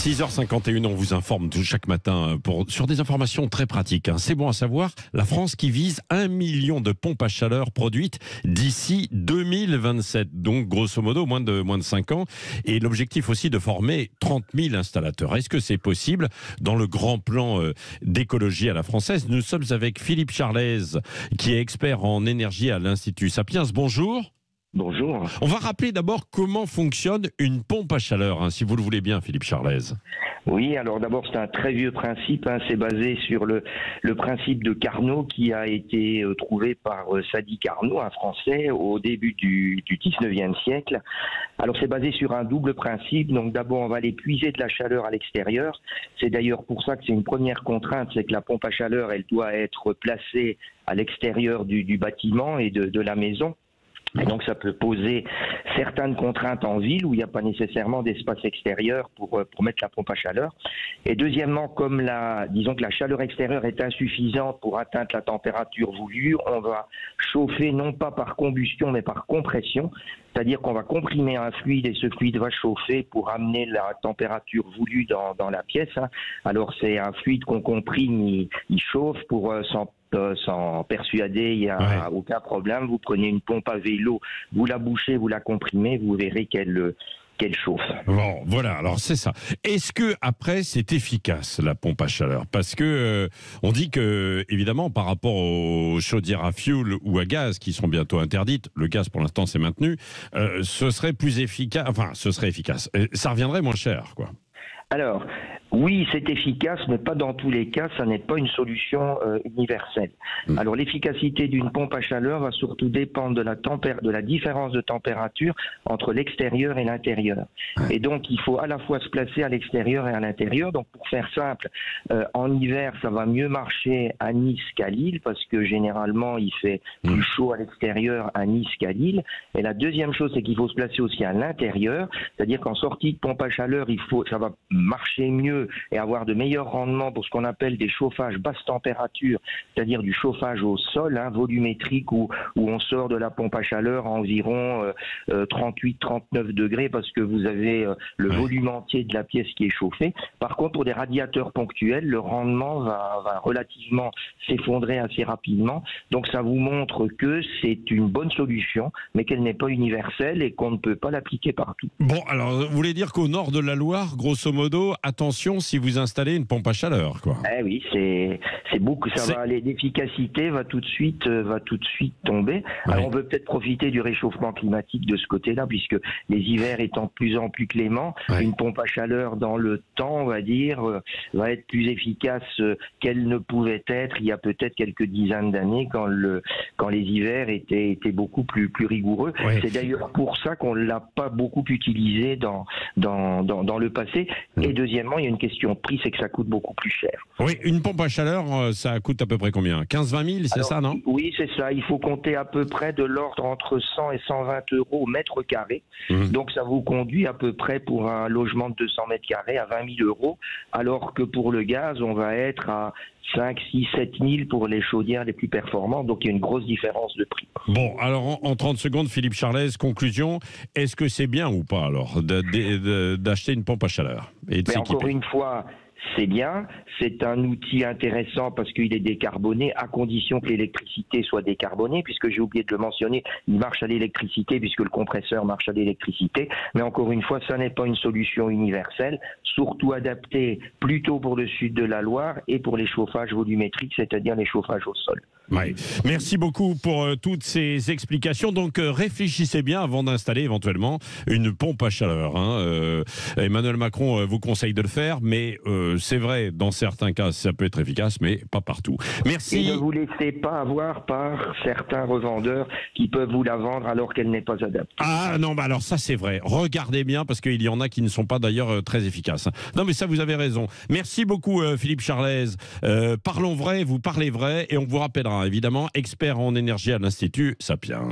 6h51, on vous informe chaque matin sur des informations très pratiques. C'est bon à savoir, la France qui vise 1 million de pompes à chaleur produites d'ici 2027. Donc, grosso modo, moins de 5 ans. Et l'objectif aussi de former 30 000 installateurs. Est-ce que c'est possible dans le grand plan d'écologie à la française? Nous sommes avec Philippe Charlez, qui est expert en énergie à l'Institut Sapiens. Bonjour. Bonjour. On va rappeler d'abord comment fonctionne une pompe à chaleur, si vous le voulez bien, Philippe Charlez. Oui, alors d'abord c'est un très vieux principe, c'est basé sur le principe de Carnot qui a été trouvé par Sadi Carnot, un Français, au début du 19e siècle. Alors c'est basé sur un double principe, donc d'abord on va aller puiser de la chaleur à l'extérieur. C'est d'ailleurs pour ça que c'est une première contrainte, c'est que la pompe à chaleur elle doit être placée à l'extérieur du bâtiment et de la maison. Et donc ça peut poser certaines contraintes en ville où il n'y a pas nécessairement d'espace extérieur pour mettre la pompe à chaleur. Et deuxièmement, comme disons que la chaleur extérieure est insuffisante pour atteindre la température voulue, on va chauffer non pas par combustion mais par compression. C'est-à-dire qu'on va comprimer un fluide et ce fluide va chauffer pour amener la température voulue dans la pièce. Alors c'est un fluide qu'on comprime, il chauffe pour s'en persuader, il n'y a aucun problème. Vous prenez une pompe à vélo, vous la bouchez, vous la comprimez, vous verrez qu'elle chauffe. Bon, voilà, alors c'est ça. Est-ce que après c'est efficace la pompe à chaleur? Parce que on dit que évidemment par rapport aux chaudières à fioul ou à gaz qui sont bientôt interdites, le gaz pour l'instant c'est maintenu, ce serait plus efficace. Enfin, ce serait efficace. Ça reviendrait moins cher, quoi. Alors, oui, c'est efficace, mais pas dans tous les cas, ça n'est pas une solution universelle. Alors, l'efficacité d'une pompe à chaleur va surtout dépendre de la différence de température entre l'extérieur et l'intérieur. Et donc, il faut à la fois se placer à l'extérieur et à l'intérieur. Donc, pour faire simple, en hiver, ça va mieux marcher à Nice qu'à Lille, parce que généralement, il fait plus chaud à l'extérieur à Nice qu'à Lille. Et la deuxième chose, c'est qu'il faut se placer aussi à l'intérieur, c'est-à-dire qu'en sortie de pompe à chaleur, ça va marcher mieux et avoir de meilleurs rendements pour ce qu'on appelle des chauffages basse température, c'est-à-dire du chauffage au sol, volumétrique, où on sort de la pompe à chaleur à environ 38-39 degrés parce que vous avez le volume entier de la pièce qui est chauffé. Par contre, pour des radiateurs ponctuels, le rendement va relativement s'effondrer assez rapidement. Donc ça vous montre que c'est une bonne solution, mais qu'elle n'est pas universelle et qu'on ne peut pas l'appliquer partout. Bon, alors, vous voulez dire qu'au nord de la Loire, grosso modo, attention si vous installez une pompe à chaleur, quoi. Eh oui, c'est beaucoup. Ça va aller, l'efficacité va tout de suite tomber. Ouais. Alors on peut peut-être profiter du réchauffement climatique de ce côté-là, puisque les hivers étant de plus en plus cléments, une pompe à chaleur dans le temps, on va dire, va être plus efficace qu'elle ne pouvait être il y a peut-être quelques dizaines d'années quand les hivers étaient beaucoup plus rigoureux. Ouais. C'est d'ailleurs pour ça qu'on l'a pas beaucoup utilisé dans le passé. Et deuxièmement, il y a une question de prix, c'est que ça coûte beaucoup plus cher. Oui, une pompe à chaleur, ça coûte à peu près combien? 15-20 000, c'est ça, non? Oui, c'est ça. Il faut compter à peu près de l'ordre entre 100 et 120 euros au mètre carré. Donc ça vous conduit à peu près pour un logement de 200 mètres carrés à 20 000 euros, alors que pour le gaz, on va être à 5, 6, 7 000 pour les chaudières les plus performantes. Donc il y a une grosse différence de prix. Bon, alors en 30 secondes, Philippe Charlez, conclusion, est-ce que c'est bien ou pas alors d'acheter une pompe à chaleur et de s'équiper? Encore une fois, c'est bien, c'est un outil intéressant parce qu'il est décarboné à condition que l'électricité soit décarbonée, puisque j'ai oublié de le mentionner, il marche à l'électricité puisque le compresseur marche à l'électricité, mais encore une fois, ça n'est pas une solution universelle, surtout adaptée plutôt pour le sud de la Loire et pour les chauffages volumétriques, c'est-à-dire les chauffages au sol. Ouais. Merci beaucoup pour toutes ces explications. Donc réfléchissez bien avant d'installer éventuellement une pompe à chaleur. Emmanuel Macron vous conseille de le faire, mais c'est vrai, dans certains cas, ça peut être efficace, mais pas partout. Merci. Et ne vous laissez pas avoir par certains revendeurs qui peuvent vous la vendre alors qu'elle n'est pas adaptée. Ah non, bah alors ça c'est vrai. Regardez bien parce qu'il y en a qui ne sont pas d'ailleurs très efficaces. Non mais ça vous avez raison. Merci beaucoup Philippe Charlez. Parlons vrai, vous parlez vrai et on vous rappellera évidemment expert en énergie à l'Institut Sapiens.